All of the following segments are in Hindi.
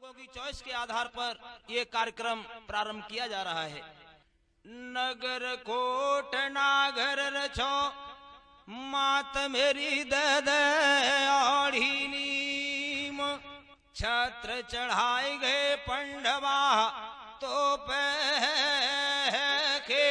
लोगों की चॉइस के आधार पर ये कार्यक्रम प्रारंभ किया जा रहा है। नगर कोट नागर रछो मात मेरी दद ओढ़ी नीम, छत्र चढ़ाए गए पंडवा तो पे के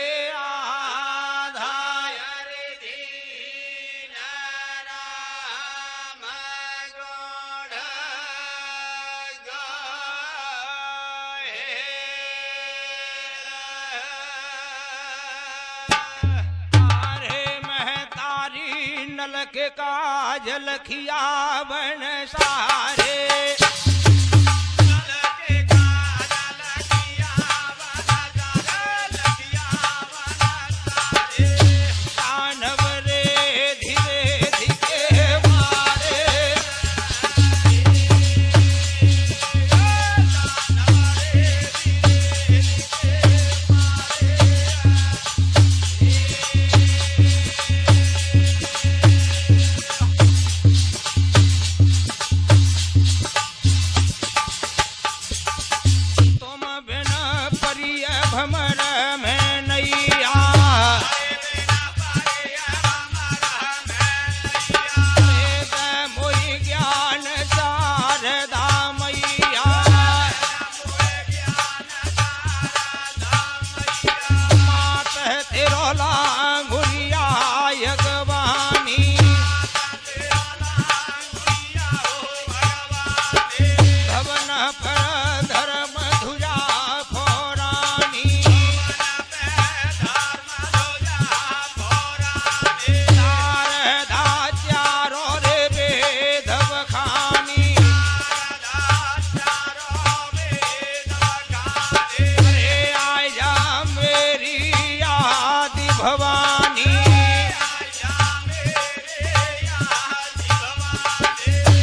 के काज लखिया बन सारे,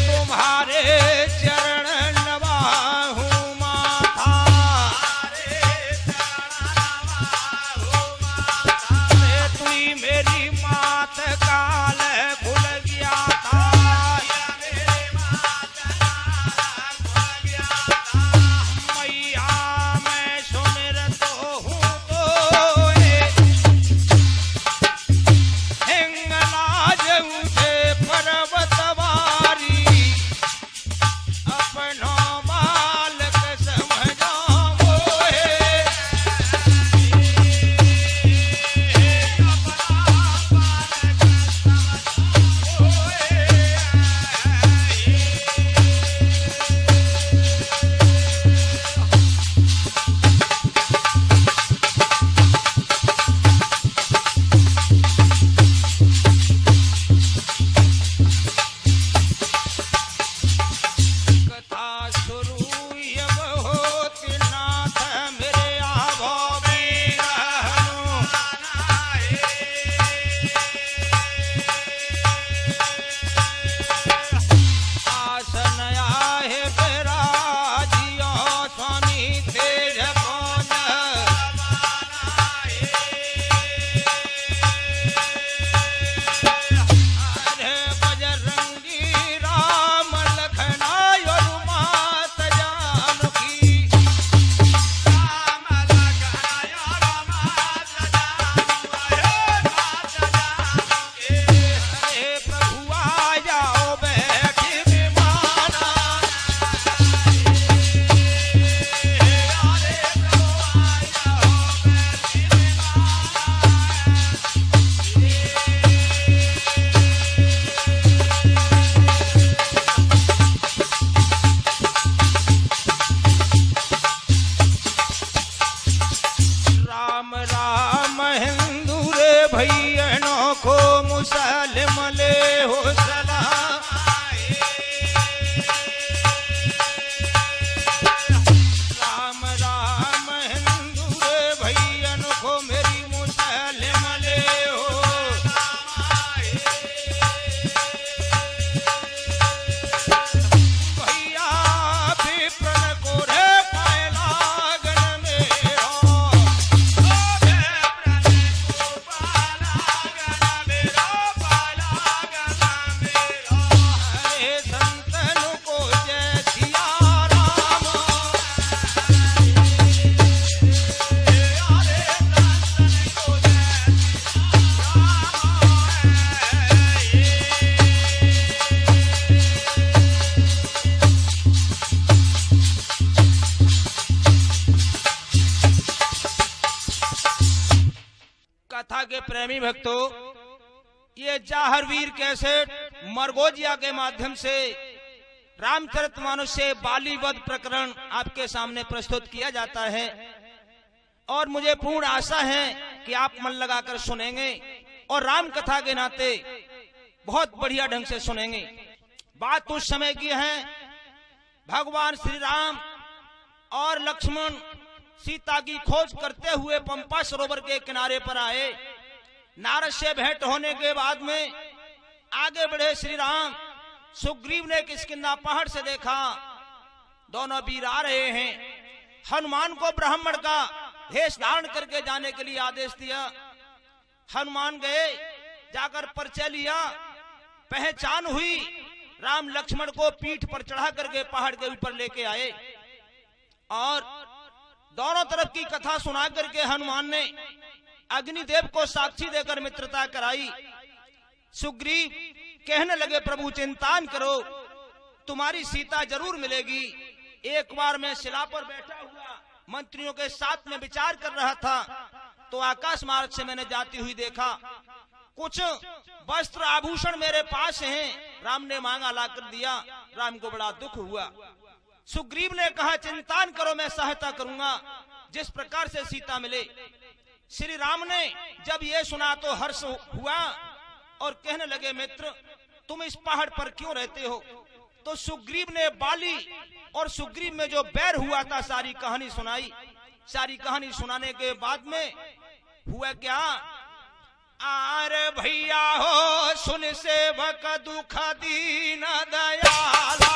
तुम्हारे चरण नवाहु प्रेमी भक्तों, ये जाहरवीर कैसेट मरगोजिया के माध्यम से रामचरितमानस से बाली वध प्रकरण आपके सामने प्रस्तुत किया जाता है और मुझे पूर्ण आशा है कि आप मन लगाकर सुनेंगे और राम कथा के नाते बहुत बढ़िया ढंग से सुनेंगे। बात उस समय की है, भगवान श्री राम और लक्ष्मण सीता की खोज करते हुए पंपा सरोवर के किनारे पर आए। नारद से भेंट होने के बाद में आगे बढ़े श्री राम। सुग्रीव ने किष्किंधा पहाड़ से देखा, दोनों वीर आ रहे हैं। हनुमान को ब्राह्मण का भेष धारण करके जाने के लिए आदेश दिया। हनुमान गए, जाकर परिचय लिया, पहचान हुई। राम लक्ष्मण को पीठ पर चढ़ा करके पहाड़ के ऊपर लेके आए और दोनों तरफ की कथा सुना करके हनुमान ने अग्निदेव को साक्षी देकर मित्रता कराई। सुग्रीव कहने लगे, प्रभु चिंता न करो, तुम्हारी सीता जरूर मिलेगी। एक बार मैं शिला पर बैठा हुआ मंत्रियों के साथ में विचार कर रहा था तो आकाश मार्ग से मैंने जाती हुई देखा। कुछ वस्त्र आभूषण मेरे पास हैं, राम ने मांगा, ला कर दिया। राम को बड़ा दुख हुआ। सुग्रीव ने कहा, चिंता न करो, मैं सहायता करूंगा जिस प्रकार से सीता मिले। श्री राम ने जब ये सुना तो हर्ष हुआ और कहने लगे, मित्र तुम इस पहाड़ पर क्यों रहते हो? तो सुग्रीव ने बाली और सुग्रीव में जो बैर हुआ था सारी कहानी सुनाई। सारी कहानी सुनाने के बाद में हुआ क्या, आरे भैया हो सुन सेवक दुख दीन दयाला,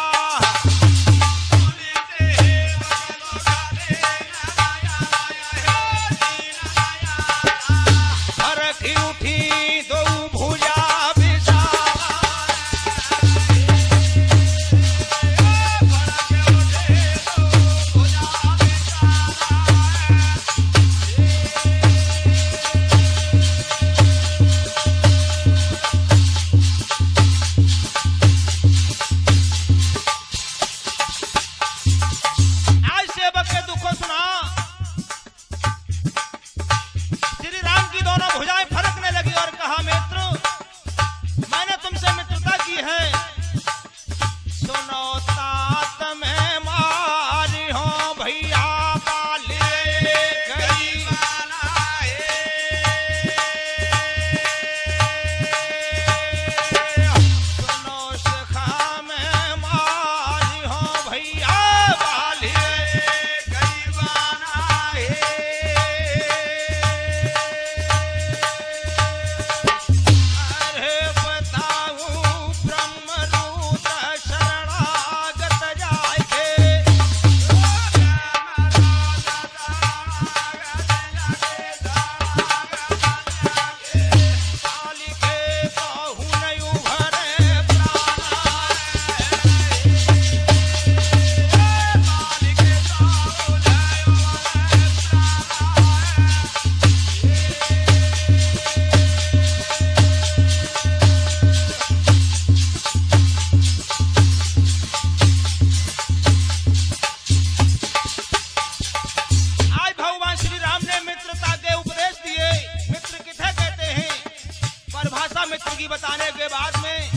बताने के बाद में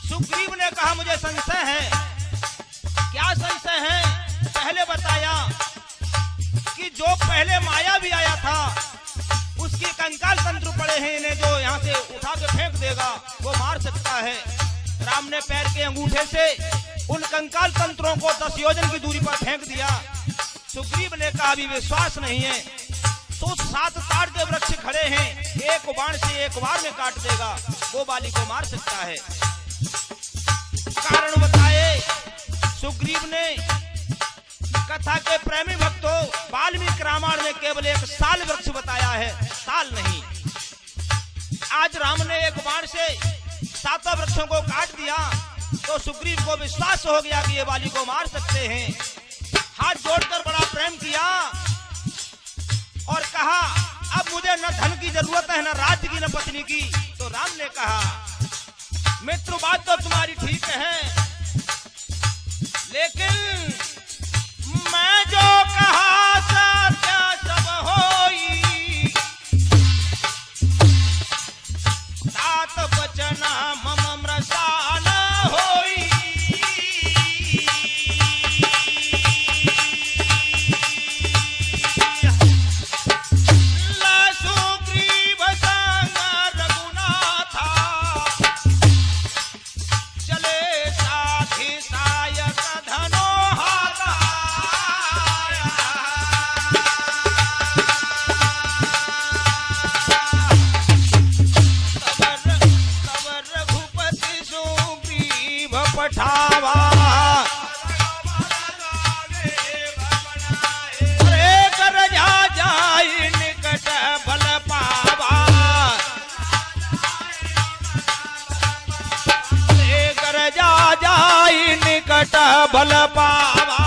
सुग्रीव ने कहा, मुझे संशय है। क्या संशय है? पहले बताया कि जो पहले माया भी आया था उसके कंकाल तंत्र पड़े हैं, इन्हें जो यहाँ से उठा के फेंक देगा वो मार सकता है। राम ने पैर के अंगूठे से उन कंकाल तंत्रों को 10 योजन की दूरी पर फेंक दिया। सुग्रीव ने कहा, अभी विश्वास नहीं है तो 7 ताड़ के वृक्ष खड़े हैं, एक बाण से एक बार में काट देगा, वो बाली को मार सकता है। कारण बताए सुग्रीव ने। कथा के प्रेमी भक्तों, वाल्मीकि रामायण में केवल एक साल वृक्ष बताया है, साल नहीं। आज राम ने एक बाण से 7 वृक्षों को काट दिया तो सुग्रीव को विश्वास हो गया कि ये बाली को मार सकते हैं। हाथ जोड़कर बड़ा प्रेम किया और कहा, अब मुझे न धन की जरूरत है, न राज्य की, न पत्नी की। तो राम ने कहा, मित्र बात तो तुम्हारी ठीक है, लेकिन मैं जो कहा सत्य सब होई, बल पावा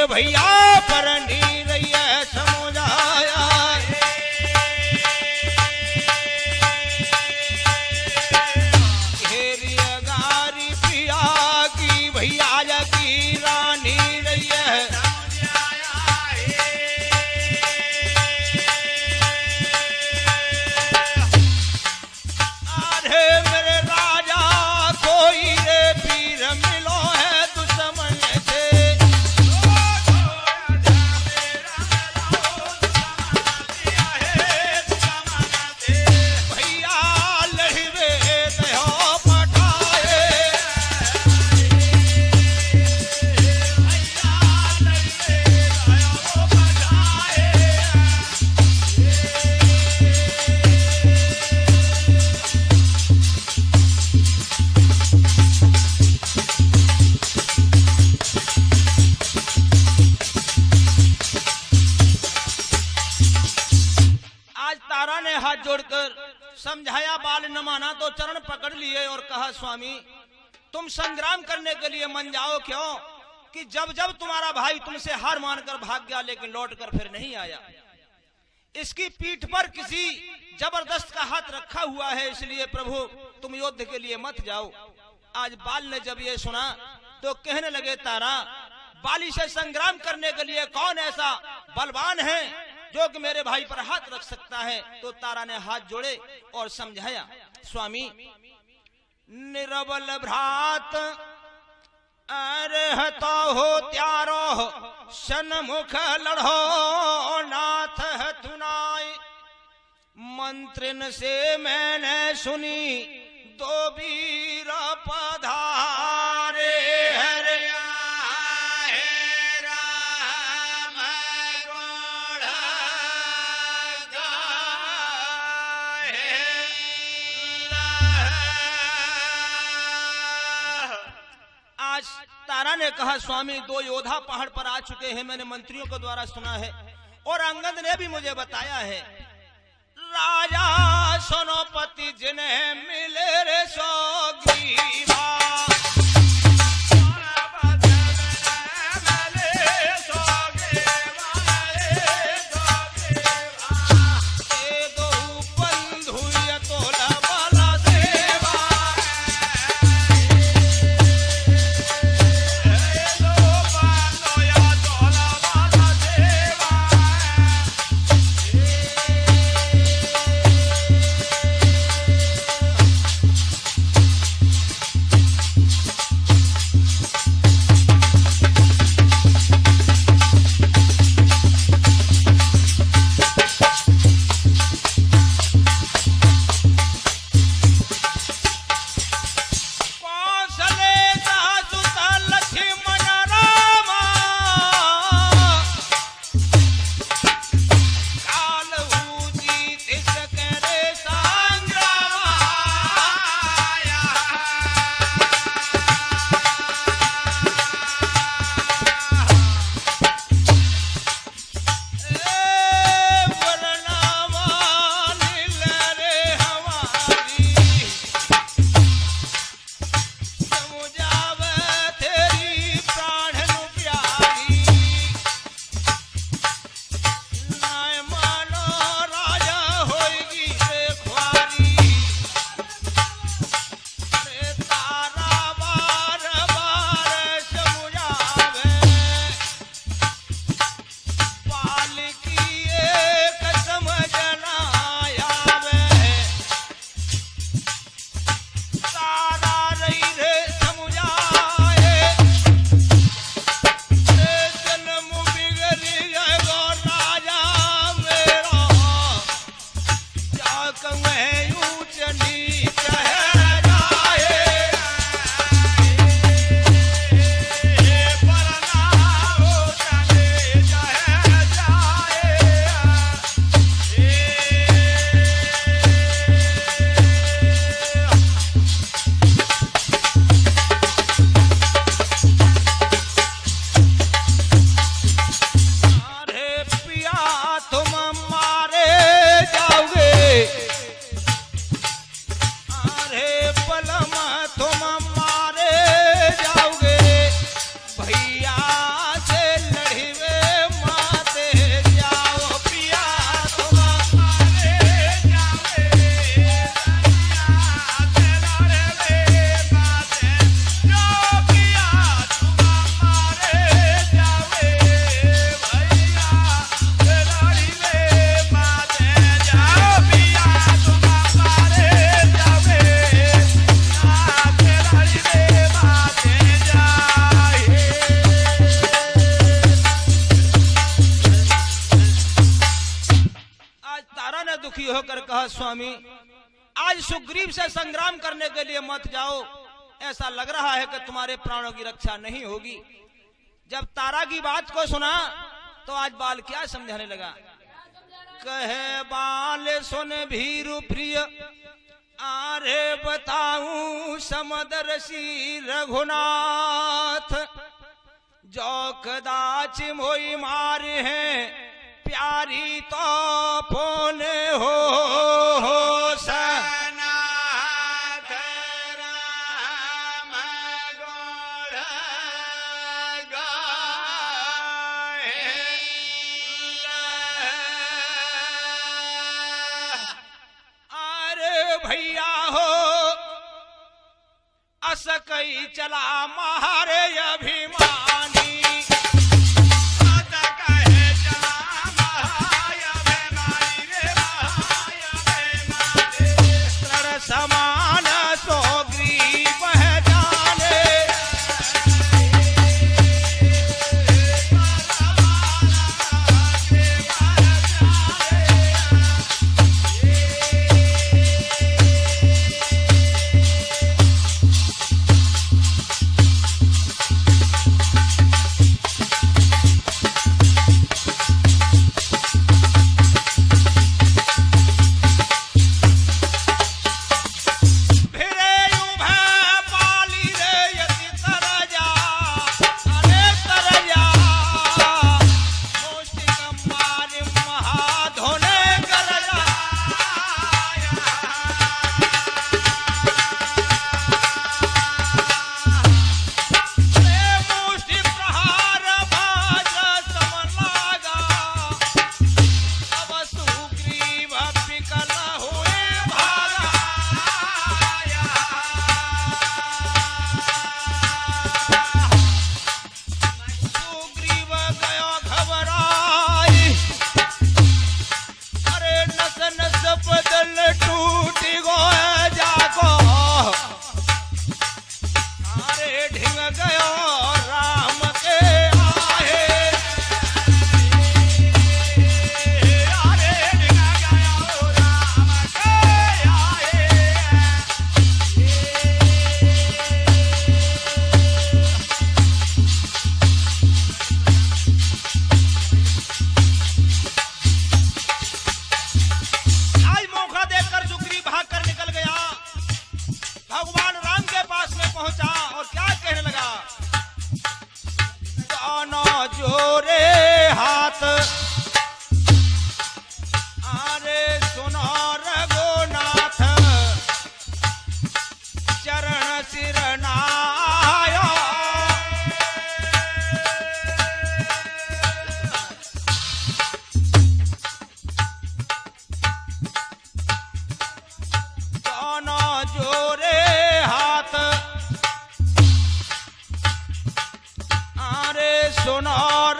भैया पर नीरैया समझाया घेरिया गारी पिया की भैया की रानी रैया अरे मेरे राजा कोई रे पीर मिलो है दुश्मन से हाथ जोड़कर समझाया, बाल न माना तो चरण पकड़ लिए और कहा स्वामी तुम संग्राम करने के लिए मन जाओ क्यों कि जब जब तुम्हारा भाई तुमसे हार मानकर भाग गया लेकिन लौटकर फिर नहीं आया, इसकी पीठ पर किसी जबरदस्त का हाथ रखा हुआ है, इसलिए प्रभु तुम युद्ध के लिए मत जाओ। आज बाल ने जब ये सुना तो कहने लगे तारा बाली से संग्राम करने के लिए कौन ऐसा बलवान है जो कि मेरे भाई पर हाथ रख सकता है। तो तारा ने हाथ जोड़े और समझाया स्वामी निरबल भ्रात अरहता हो त्यारो सन्मुख लड़ो नाथ थुनाई, मंत्रिन से मैंने सुनी दो वीर पधारे हरे तारा ने कहा स्वामी दो योद्धा पहाड़ पर आ चुके हैं, मैंने मंत्रियों के द्वारा सुना है और अंगद ने भी मुझे बताया है। राजा सोनोपति जिन्हें मिले रे सोगीवा ने दुखी होकर कहा, स्वामी आज सुग्रीव से संग्राम करने के लिए मत जाओ, ऐसा लग रहा है कि तुम्हारे प्राणों की रक्षा नहीं होगी। जब तारा की बात को सुना तो आज बाल क्या समझाने लगा। कहे बाल सुन भीरु प्रिय, आरे बताऊं समदर्शी रघुनाथ, जो कदाच मोई मार है प्यारी तो फोन हो सनाथ राम गोड़ गाए। अरे भैया हो असकई चला मारे अभिमानी, समान सुग्रीव है जाने।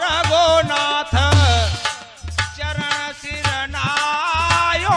रघुनाथ चरण सिर नायो।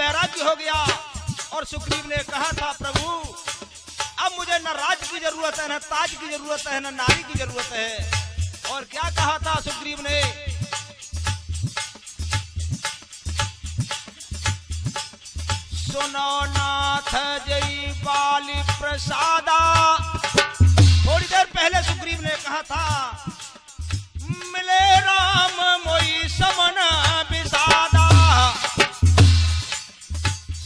वैराग्य हो गया और सुग्रीव ने कहा था, प्रभु अब मुझे न राज की जरूरत है, न ताज की जरूरत है, न नारी की जरूरत है। और क्या कहा था सुग्रीव ने, सुनो नाथ जय बाली प्रसादा। थोड़ी देर पहले सुग्रीव ने कहा था, मिले राम मोई समन विसादा,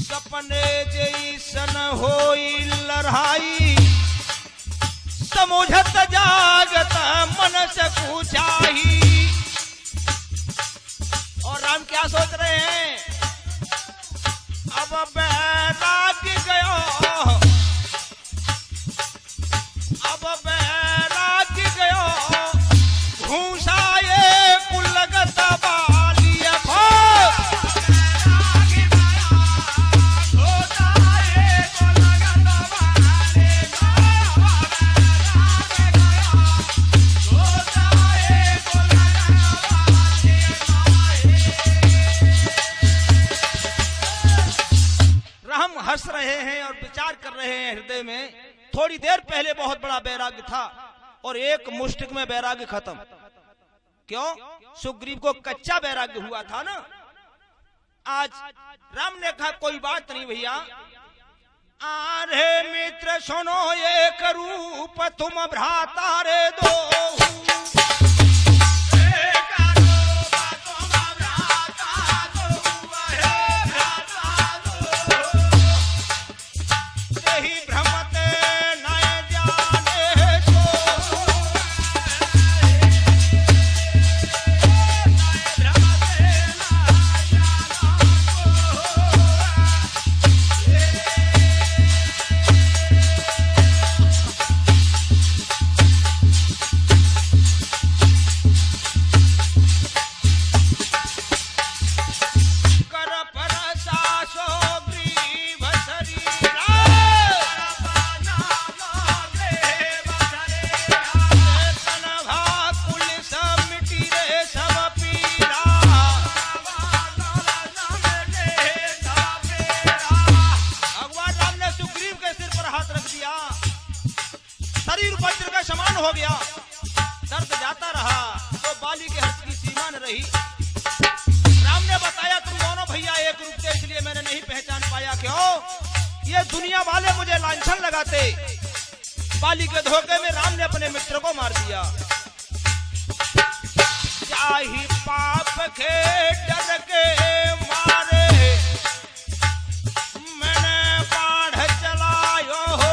सपने जैसन होई लड़ाई, समुझत जागत मन से पूछाही। और राम क्या सोच रहे हैं, अब बैराग्य गयो, अब बैराग्य गयो, घूसाए कुलगत बालिय भो। हंस रहे हैं और विचार कर रहे हैं हृदय में, थोड़ी देर पहले बहुत बड़ा वैराग्य था और एक मुष्टिक में वैराग्य खत्म। क्यों? सुग्रीव को कच्चा वैराग्य हुआ था ना। आज राम ने कहा कोई बात नहीं भैया, आरे मित्र सुनो एक रूप तुम भ्राता रे दो, शरीर वज्र का समान हो गया, दर्द जाता रहा तो बाली के हर्ष की सीमा न रही। राम ने बताया तुम दोनों भैया एक रूप थे, इसलिए मैंने नहीं पहचान पाया। क्यों? ये दुनिया वाले मुझे लांछन लगाते। बाली के धोखे में राम ने अपने मित्र को मार दिया। चाही पाप के डर के मारे मैंने बाढ़ चलायो हो,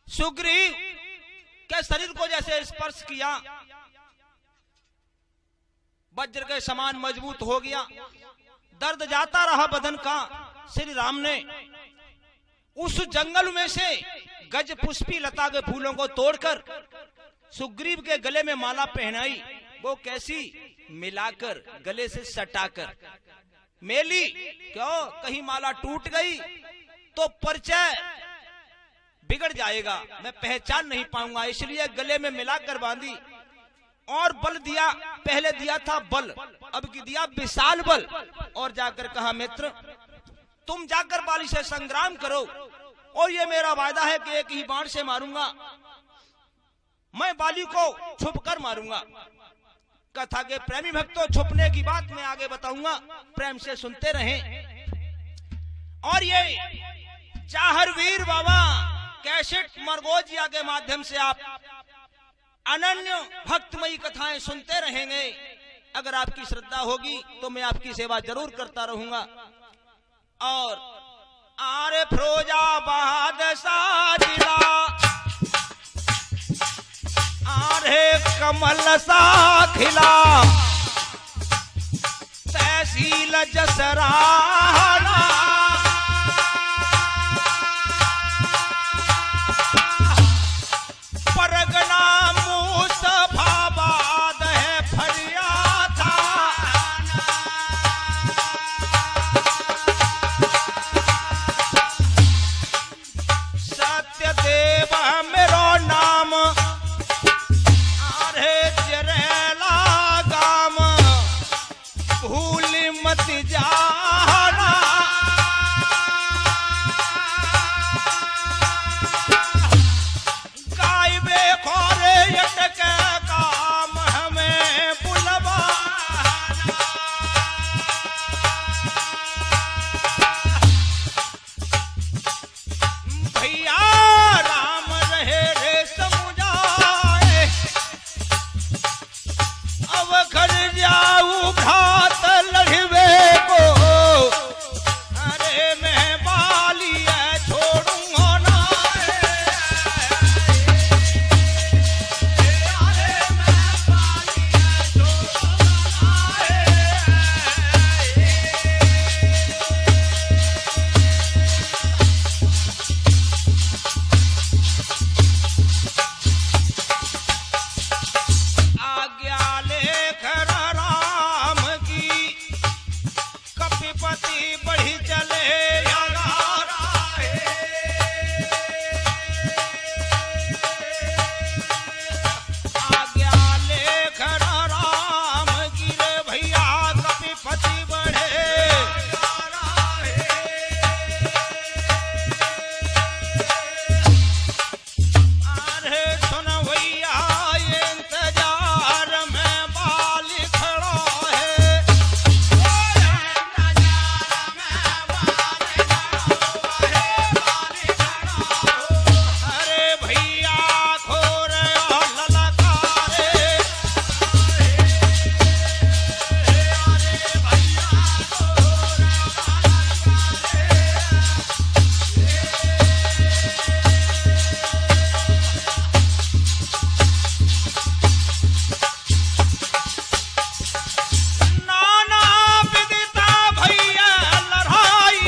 सुग्रीव के शरीर को जैसे स्पर्श किया, वज्र के समान मजबूत हो गया। दर्द जाता रहा बदन का। श्री राम ने उस जंगल में से गज पुष्पी लता के फूलों को तोड़कर सुग्रीव के गले में माला पहनाई। वो कैसी? मिलाकर, गले से सटाकर। मेली क्यों? कहीं माला टूट गई तो परिचय बिगड़ जाएगा, मैं पहचान नहीं पाऊंगा, इसलिए गले में मिलाकर बांधी और बल दिया। पहले दिया था बल, अब की दिया विशाल बल। और जाकर कहा मित्र तुम जाकर बाली से संग्राम करो और ये मेरा वायदा है कि एक ही बाण से मारूंगा, मैं बाली को छुपकर मारूंगा। कथा के प्रेमी भक्तों, छुपने की बात मैं आगे बताऊंगा, प्रेम से सुनते रहें। और ये चाहर वीर बाबा कैसेट मरगोजिया के माध्यम से आप अनन्य भक्तमयी कथाएं सुनते रहेंगे। अगर आपकी श्रद्धा होगी तो मैं आपकी सेवा जरूर करता रहूंगा। और आरे फिरोजाबाद साजिला, आरे कमल सा खिला, तहसील जसराना, परगना मुस्तफाबाद है फरियाद था। सत्यदेव मेरो नाम, अरे जरेला गाम, भूल मत जाना। गायबे खोरे यटक काम हमें बुलवा। भैया राम रहे रे समुझाए, अब घर जाऊ भात लड़वे को, अरे मैं बालिया छोड़ूंगा ना। अरे मैं बालिया छोड़ूंगा आज्ञा लेख राम की, कपिपति बढ़ी चले अगारा है। आज्ञा लेख राम की रे भैया, कपिपति बढ़े अगारा है। अरे सुन भैया ये इंतजार में बाल खड़ा है। अरे भैया खोर ललकारे, नाना विदिता भैया लड़ाई,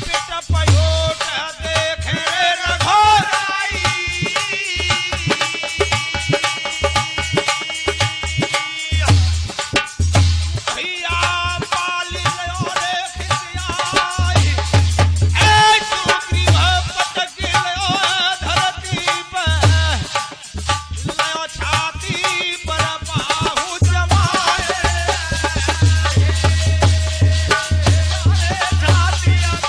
पिट पयोट देखे रघोराई। भैया बाली लो रे खिसियाई, ए सुग्रीव पटक लो धरती पर, लो छाती पर बाहु जमाए। छाती पर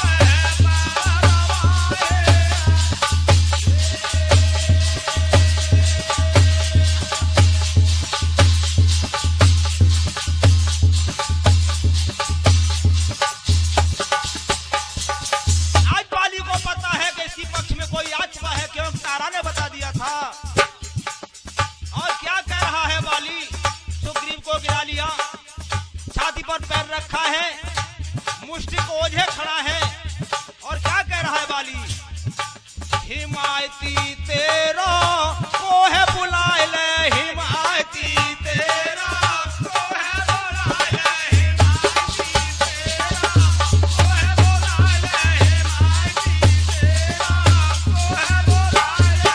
आज बाली को पता है कि इसी पक्ष में कोई आ चुका है, क्योंकि तारा ने बता दिया था। और क्या कह रहा है बाली? सुग्रीव को गिरा लिया, छाती पर पैर रखा है, मुष्टि को ओझे खड़ा है, और क्या कह रहा है बाली? हिमायती तेरा को है बुलाए ले, हिमायती तेरा को है बुलाए ले, हिमायती तेरा को है बुलाए ले, हिमायती तेरा को है बुलाए ले,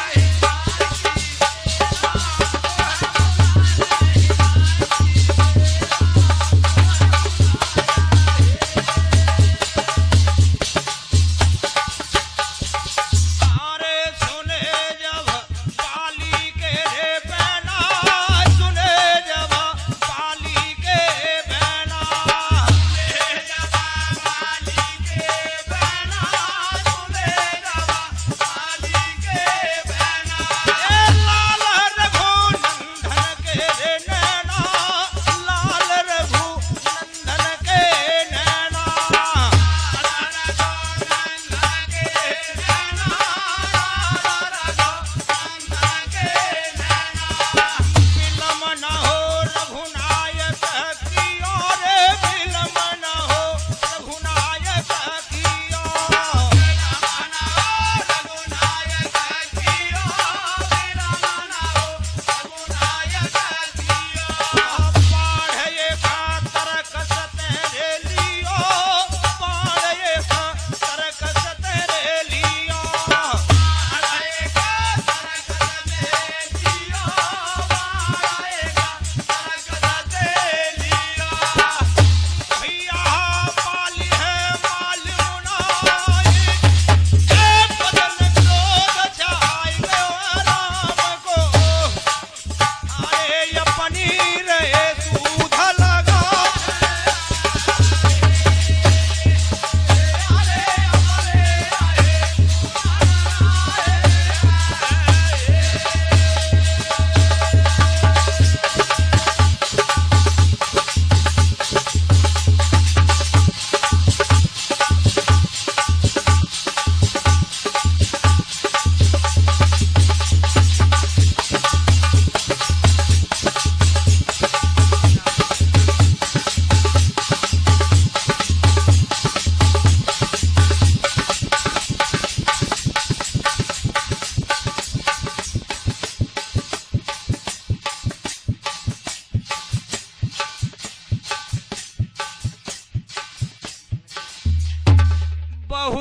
अरे सुने जब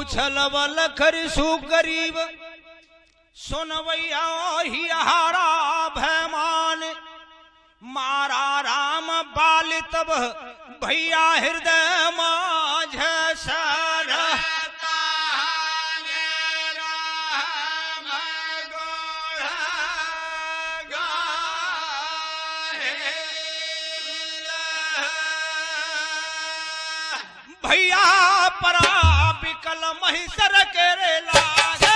उछलवल खरिसु गरीब सुनवैया ही हारा भयमान मारा राम बाल तब भैया हृदय माझ सर भैया परा बिकल महिसर के रे लागे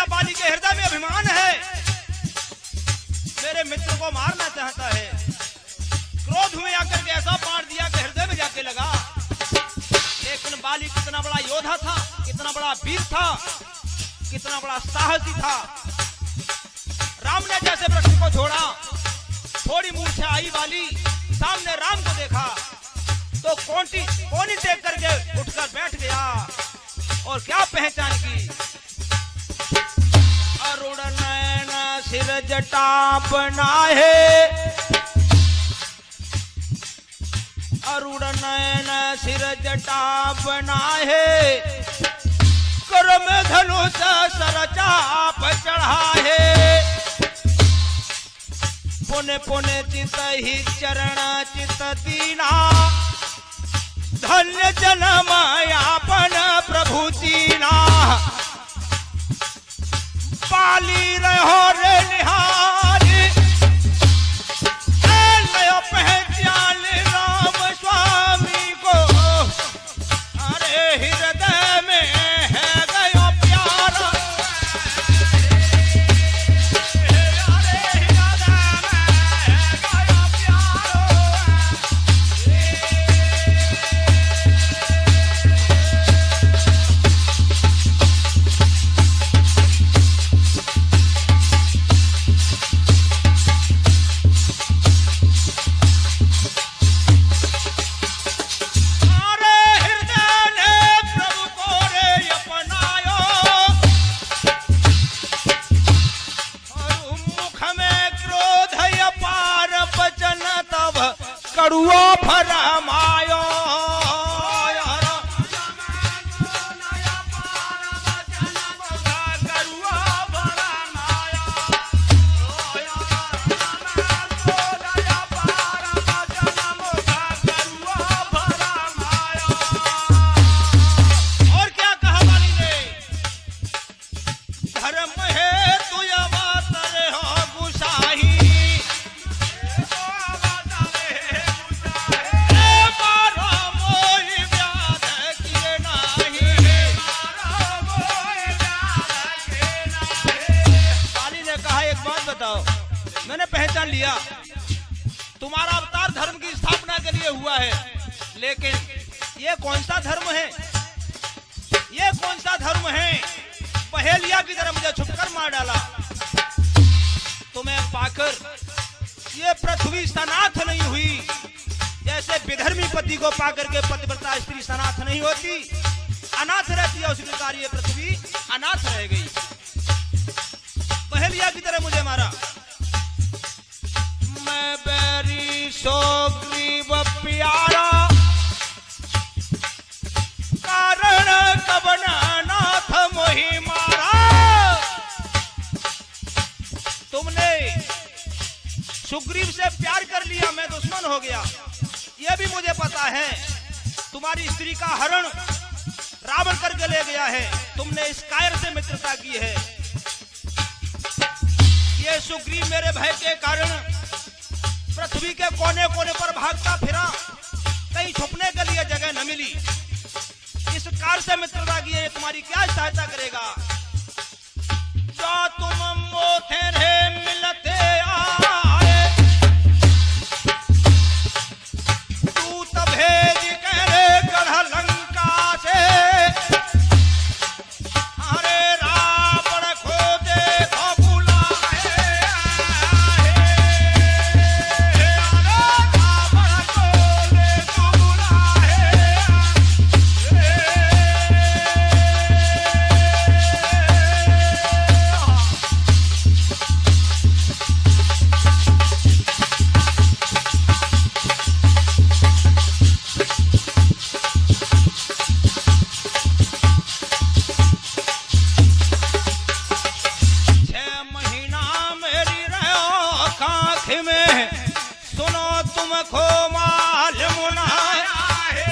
बाली के हृदय में अभिमान है, मेरे मित्र को मारना चाहता है। क्रोध में आकर के ऐसा मार दिया कि हृदय में जाके लगा। लेकिन बाली कितना बड़ा योद्धा था, कितना बड़ा वीर था, कितना बड़ा साहसी था। राम ने जैसे वृक्ष को छोड़ा, थोड़ी मूर्छा आई बाली, सामने राम को देखा तो कोनी टेक करके उठकर बैठ गया और क्या पहचान की। अरुण नयन सिर जटा बनाए, अरुण नयन सिर जटा बनाए, कर्म धनुष सर चाप चढ़ाए। पुण्य पुण्य चित ही चरण चित दीना, धन्य जन्म यापन प्रभु दीना। पाली रहो रे निहारी, नयो पहचान राम स्वामी को, अरे हृदय में है गयो प्यारा, अरे हृदय में है गयो प्यारो। कड़ुओ फरमायो, और क्या कहा बाली ने, धर्म है तू अवतार हो गुसाही, मैंने पहचान लिया तुम्हारा अवतार धर्म की स्थापना के लिए हुआ है, लेकिन ये कौन सा धर्म है, ये कौन सा धर्म है। पहेलिया की तरह मुझे छुपकर मार डाला। तुम्हें पाकर ये पृथ्वी सनाथ नहीं हुई, जैसे विधर्मी पति को पाकर के पतिव्रता स्त्री सनाथ नहीं होती, अनाथ रहती है। उसी प्रकार ये पृथ्वी अनाथ रह गई। पहेलिया की तरह मुझे मारा। मैं बैरी सुग्रीव प्यारा, कारण कवन नाथ मोहि मारा। तुमने सुग्रीव से प्यार कर लिया, मैं दुश्मन हो गया, यह भी मुझे पता है। तुम्हारी स्त्री का हरण रावण करके ले गया है, तुमने इस कायर से मित्रता की है। ये सुग्रीव मेरे भय के कारण पृथ्वी के कोने कोने पर भागता फिरा, कहीं छुपने के लिए जगह न मिली। इस कार से मित्रता की है, तुम्हारी क्या सहायता करेगा। जो तुम मोथे रे मिलते आए, तू तब भेज कर तुमको मालूम ना है,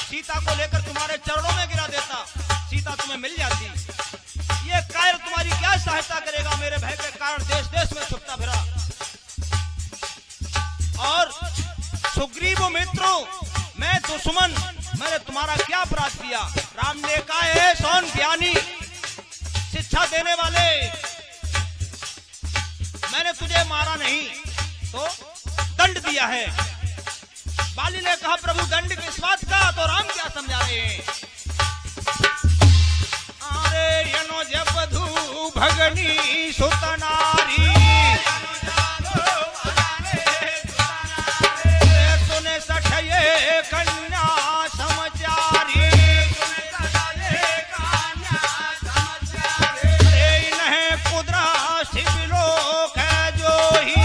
सीता को लेकर तुम्हारे चरणों में गिरा देता, सीता तुम्हें मिल जाती। ये कायर तुम्हारी क्या सहायता करेगा? मेरे भय के कारण देश देश में छुपता फिरा। और सुग्रीव मित्रों, मैं दुश्मन, मैंने तुम्हारा क्या अपराध किया? राम ने कहा है सौन ज्ञानी, शिक्षा देने वाले, मैंने तुझे मारा नहीं तो दंड दिया है। बाली ने कहा प्रभु दंड किस बात का? तो राम क्या समझा रहे हैं? अरे यनो जपधु भगनी सुतनारी, सुने सठये कन्या समचारी, इन्हें कुदरा शिविलोक है जो ही,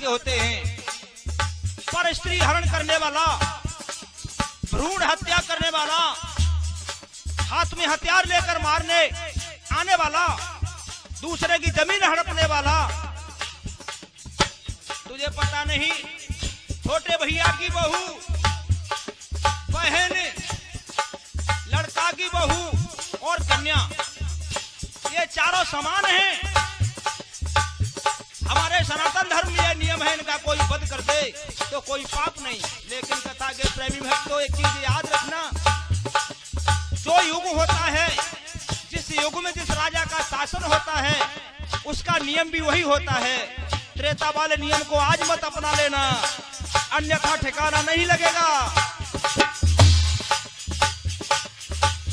होते हैं। पर स्त्री हरण करने वाला, भ्रूण हत्या करने वाला, हाथ में हथियार लेकर मारने आने वाला, दूसरे की जमीन हड़पने वाला। तुझे पता नहीं छोटे भैया की बहू, बहन, लड़का की बहू और कन्या, ये चारों समान हैं। हमारे सनातन धर्म में यह नियम है, इनका कोई वध कर दे तो कोई पाप नहीं। लेकिन कथा के प्रेमी भक्तों, एक चीज याद रखना, जो युग होता है, जिस युग में जिस राजा का शासन होता है, उसका नियम भी वही होता है। त्रेता वाले नियम को आज मत अपना लेना, अन्यथा ठिकाना नहीं लगेगा।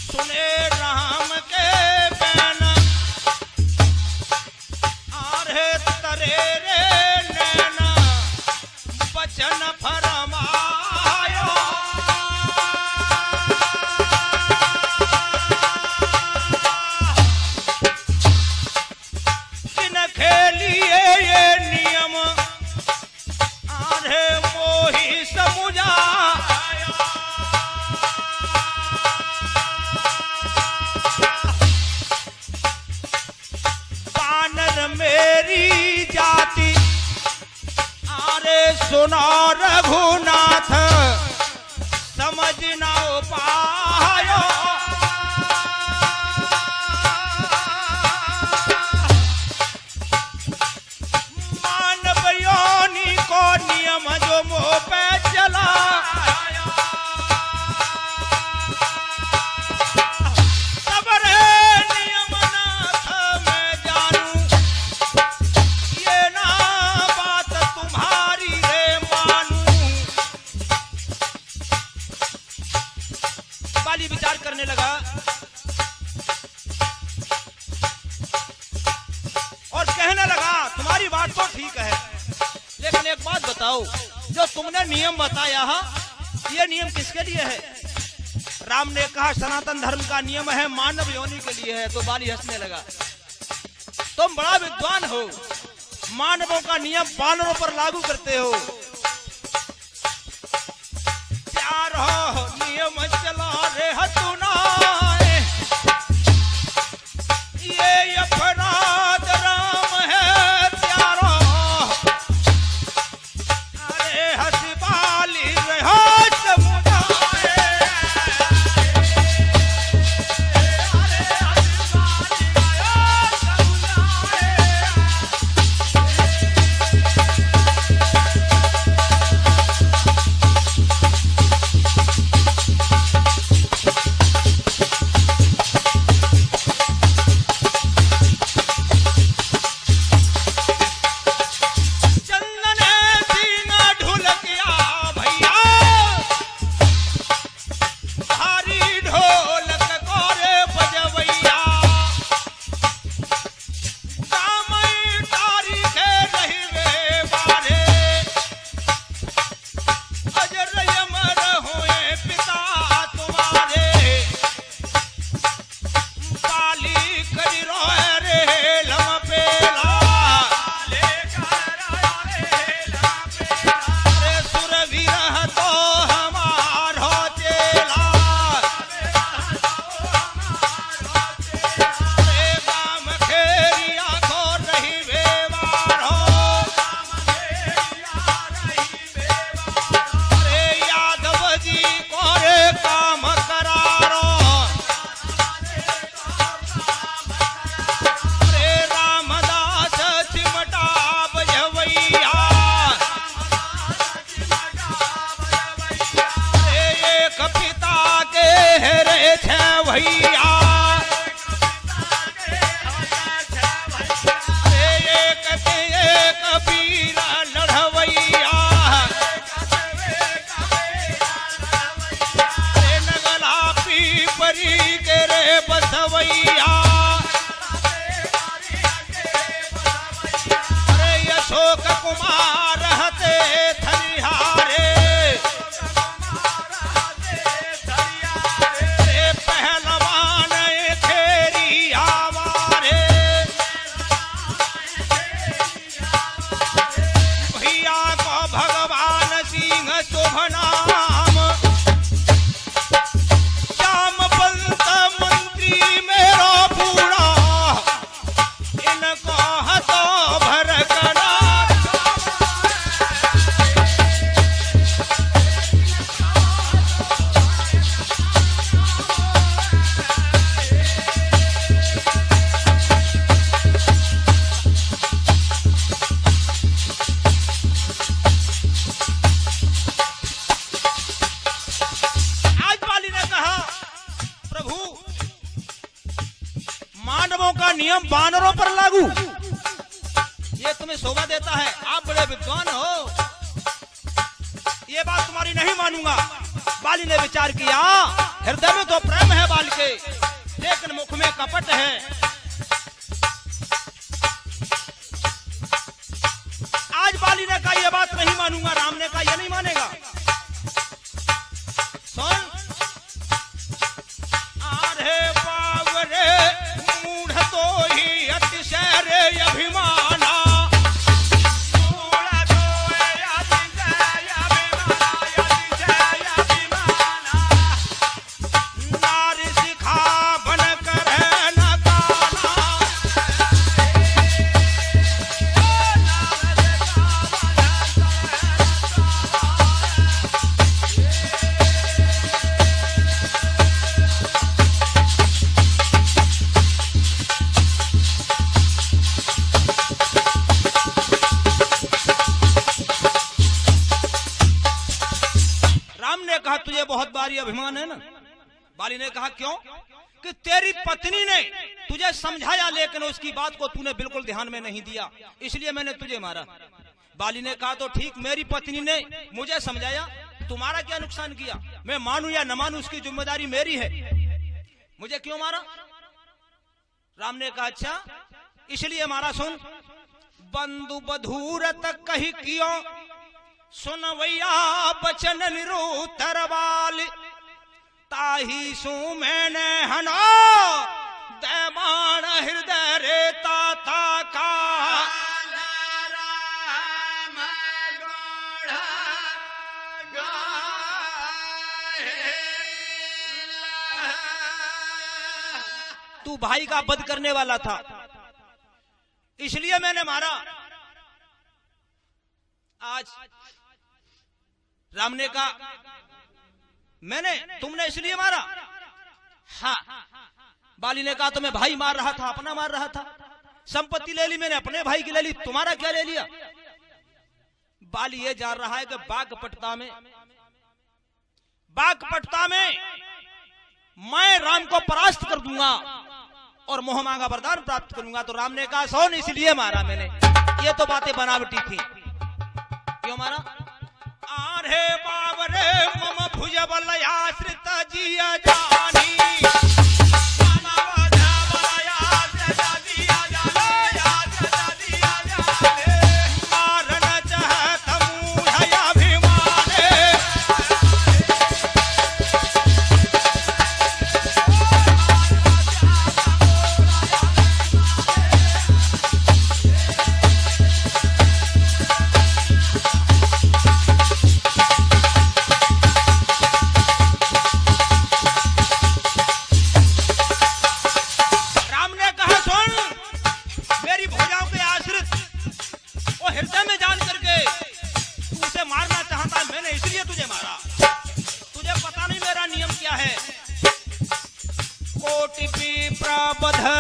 सुने राम के बैन आरे तरे रे नैना, बचन फरमायो, किन खेलिए ये नियम आरे मोही समुझा। मेरी जाति आरे सुनो रघुनाथ, समझ ना पायो, मानव योनि को नियम जो मुँह पे चला, सब और कहने लगा तुम्हारी बात तो ठीक है, लेकिन एक बात बताओ, जो तुमने नियम बताया ये नियम किसके लिए है? राम ने कहा सनातन धर्म का नियम है, मानव योनि के लिए है। तो बाली हंसने लगा, तुम बड़ा विद्वान हो, मानवों का नियम वानरों पर लागू करते हो। प्यार हो नियम चला रे हतुनाए, ये अपराध राम है प्यारो, अरे हंस बाली रहो नियम वानरों पर लागू, ये तुम्हें शोभा देता है? आप बड़े विद्वान हो, ये बात तुम्हारी नहीं मानूंगा। बाली ने विचार किया, हृदय में तो प्रेम है बाल के, लेकिन मुख में कपट है। आज बाली ने कहा ये बात नहीं मानूंगा, राम ने कहा ये नहीं मानेगा। सुन, आधे बावरे मूढ़ तो ही अतिशय रे अभिमाना, तुझे बहुत भारी अभिमान है ना? बाली ने कहा क्यों? कि तेरी पत्नी ने तुझे समझाया, लेकिन उसकी बात को तूने बिल्कुल ध्यान में नहीं दिया, इसलिए मैंने तुझे मारा। बाली ने कहा तो ठीक, मेरी पत्नी ने मुझे समझाया, तुम्हारा क्या नुकसान किया? मैं मानूं या न मानूं उसकी जिम्मेदारी मेरी है। वजह क्यों मारा? राम ने कहा अच्छा इसलिए मारा, सुन। बंधु बधूरत कही कियो सुनवैया बचन निरुतर बाल, ताही सु मैंने हनो दैवान हृदय रेता था का। तू भाई का वध करने वाला था इसलिए मैंने मारा। आज राम ने कहा तुमने इसलिए मारा? हाँ। बाली ने कहा तो मैं भाई मार रहा था, अपना मार रहा था। संपत्ति ले ली मैंने, अपने भाई की ले ली, तुम्हारा क्या ले लिया? बाली ये जान रहा है कि बागपट्टा में मैं राम को परास्त कर दूंगा और मोह मांगा वरदान प्राप्त करूंगा। तो राम ने कहा सोन इसलिए मारा मैंने। ये तो बातें बनावटी थी। क्यों मारा? आरे बाबरे मम भुज बल आश्रित जिया जानी,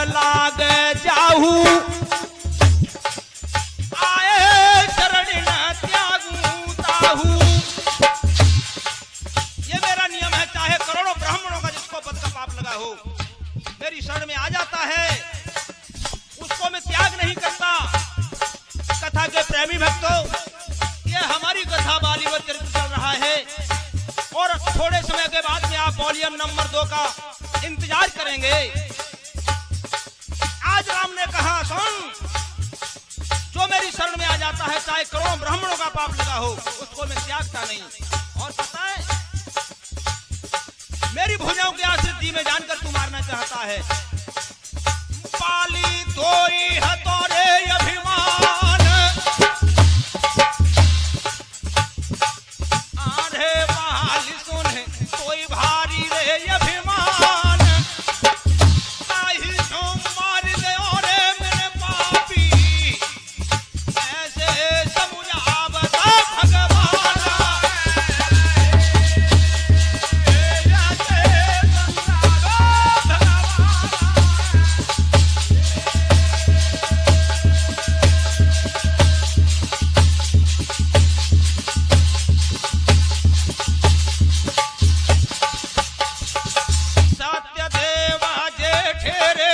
लाग जाहू आए शरण न त्यागू ताहू। ये मेरा नियम है, चाहे करोड़ों ब्राह्मणों का जिसको पद का पाप लगा हो, मेरी शरण में आ जाता है, उसको मैं त्याग नहीं करता। कथा के प्रेमी भक्तों, ये हमारी कथा बालीवुड चरित्र चल रहा है और थोड़े समय के बाद में आप वॉल्यूम नंबर 2 का इंतजार करेंगे। आज राम ने कहा सुन, जो मेरी शरण में आ जाता है चाहे करोड़ों ब्राह्मणों का पाप लगा हो, उसको मैं त्यागता नहीं। और पता है मेरी भुजाओं के आश्रित जी में जानकर तू मारना चाहता है। पाली धोई हतोरे अभिमान, आधे बाली सुन कोई भारी रे अभिमान। ठेरे